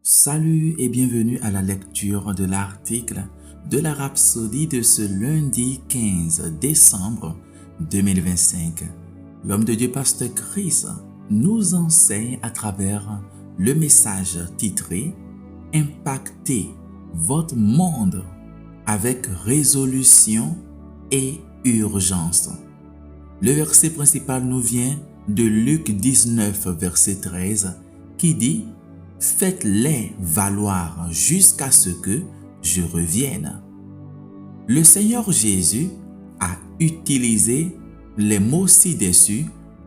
Salut et bienvenue à la lecture de l'article de la Rhapsodie de ce lundi 15 décembre 2025. L'homme de Dieu, Pasteur Chris, nous enseigne à travers le message titré « Impactez votre monde avec résolution et urgence ». Le verset principal nous vient de Luc 19, verset 13, qui dit « Faites-les valoir jusqu'à ce que je revienne ». Le Seigneur Jésus a utilisé les mots ci-dessus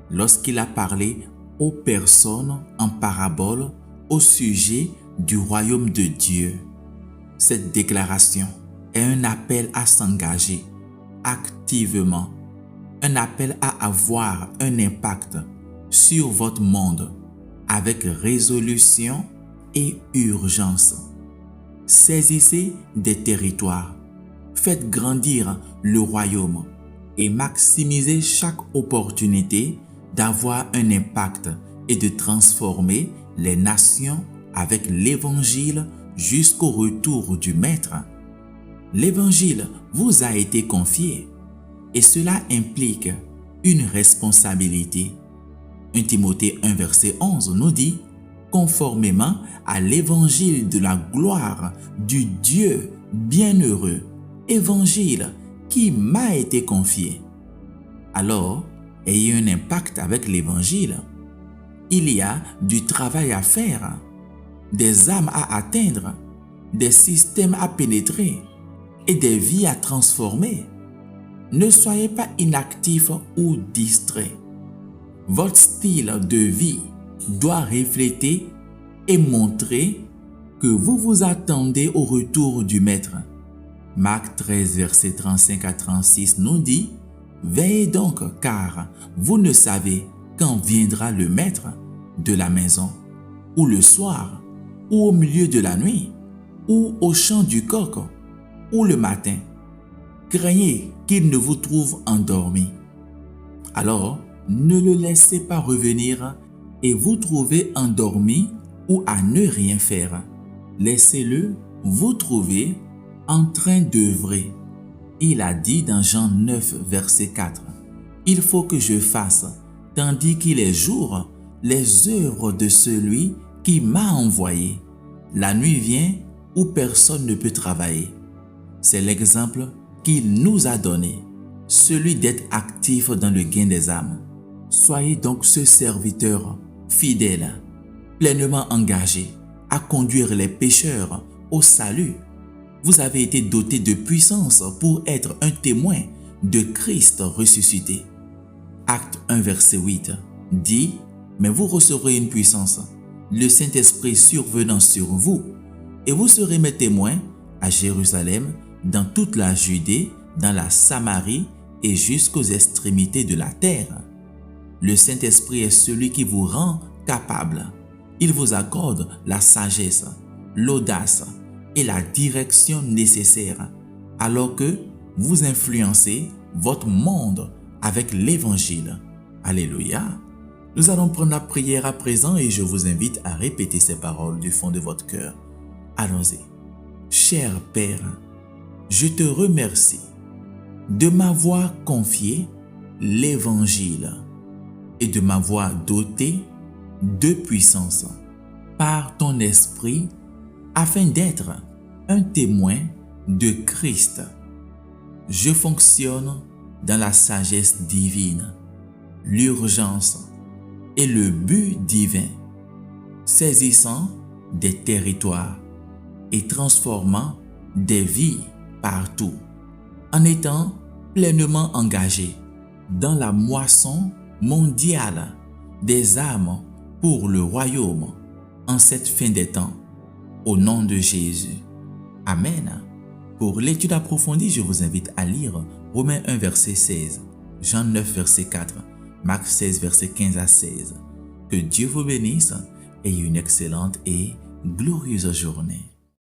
lorsqu'il a parlé aux personnes en parabole au sujet du royaume de Dieu. Cette déclaration est un appel à s'engager activement, un appel à avoir un impact sur votre monde avec résolution et urgence. Saisissez des territoires, faites grandir le royaume et maximisez chaque opportunité d'avoir un impact et de transformer les nations avec l'évangile jusqu'au retour du Maître. L'évangile vous a été confié et cela implique une responsabilité. 1 Timothée 1 verset 11 nous dit « Conformément à l'évangile de la gloire du Dieu bienheureux, évangile qui m'a été confié. » Alors, ayez un impact avec l'évangile. Il y a du travail à faire, des âmes à atteindre, des systèmes à pénétrer et des vies à transformer. Ne soyez pas inactifs ou distraits. Votre style de vie doit refléter et montrer que vous vous attendez au retour du Maître. Marc 13, verset 35 à 36 nous dit « Veillez donc, car vous ne savez quand viendra le Maître de la maison, ou le soir, ou au milieu de la nuit, ou au chant du coq, ou le matin. Craignez qu'il ne vous trouve endormi. Alors, ne le laissez pas revenir et vous trouver endormi ou à ne rien faire. Laissez-le vous trouver en train d'œuvrer. » Il a dit dans Jean 9, verset 4, « Il faut que je fasse, tandis qu'il est jour, les œuvres de celui qui m'a envoyé. La nuit vient où personne ne peut travailler. » C'est l'exemple qu'il nous a donné, celui d'être actif dans le gain des âmes. Soyez donc ce serviteur fidèle, pleinement engagé à conduire les pécheurs au salut. Vous avez été doté de puissance pour être un témoin de Christ ressuscité. Acte 1, verset 8 dit « Mais vous recevrez une puissance, le Saint-Esprit survenant sur vous, et vous serez mes témoins à Jérusalem, dans toute la Judée, dans la Samarie et jusqu'aux extrémités de la terre. » Le Saint-Esprit est celui qui vous rend capable. Il vous accorde la sagesse, l'audace et la direction nécessaires alors que vous influencez votre monde avec l'Évangile. Alléluia. Nous allons prendre la prière à présent et je vous invite à répéter ces paroles du fond de votre cœur. Allons-y. Cher Père, je te remercie de m'avoir confié l'Évangile et de m'avoir doté de puissance par ton esprit afin d'être un témoin de Christ. Je fonctionne dans la sagesse divine, l'urgence et le but divin, saisissant des territoires et transformant des vies partout, en étant pleinement engagé dans la moisson mondiale des âmes pour le royaume en cette fin des temps. Au nom de Jésus. Amen. Pour l'étude approfondie, je vous invite à lire Romains 1, verset 16, Jean 9, verset 4, Marc 16, verset 15 à 16. Que Dieu vous bénisse et une excellente et glorieuse journée.